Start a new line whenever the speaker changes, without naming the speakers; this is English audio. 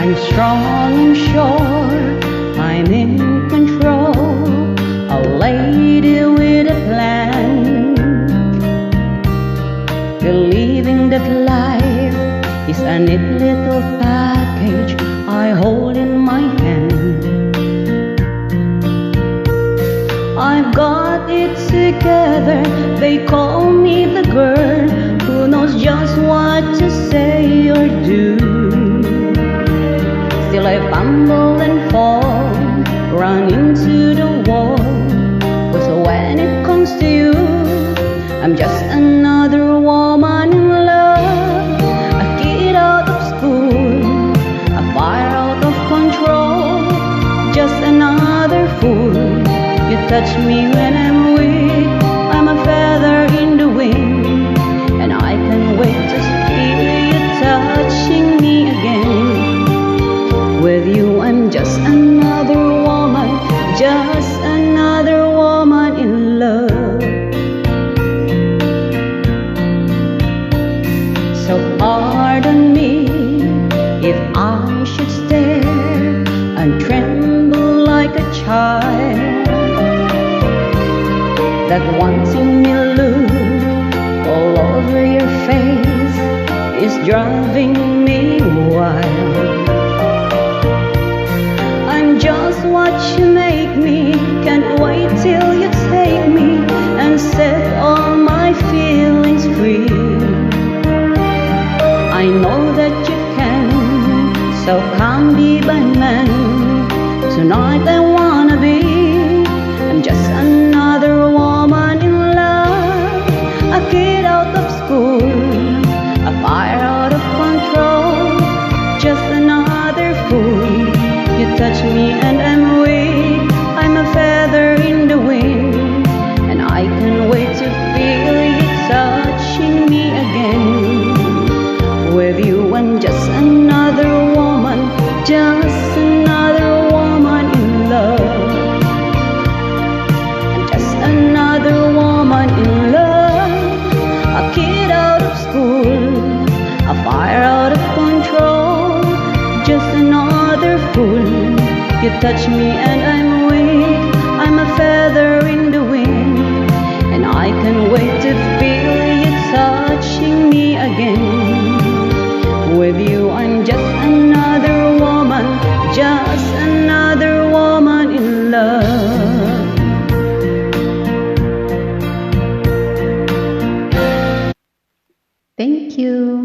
I'm strong and sure, I'm in control, a lady with a plan, believing that life is a neat little package I hold in my hand. I've got it together, they call me the girl who knows just what to say or do. Still I fumble and fall, run into the wall, 'cause when it comes to you, I'm just another woman in love, a kid out of school, a fire out of control, just another fool. You touch me when I'm weak, I'm a feather in the wind, and I can't wait to feel you touching me again. With you I'm just another woman, just another woman in love. So pardon me if I should stare and tremble like a child, that wanting me look all over your face is driving me wild. I'm just what you make me, can't wait till you take me and set all my feelings free. I know that you can, so come be my man. Tonight I wanna be, I'm just another woman in love, a kid out of school, a fire out of control, just another fool. You touch me and I'm weak, I'm a feather in the wind, and I can't wait to feel you touching me again. With you I'm just another woman, just another woman in love. I'm just another woman in love, a kid out of school, a fire out of control, just another fool. You touch me and I'm weak, I'm a feather in the wind, and I can't wait to feel you touching me again. With you I'm just another woman, just another woman in love. Thank you.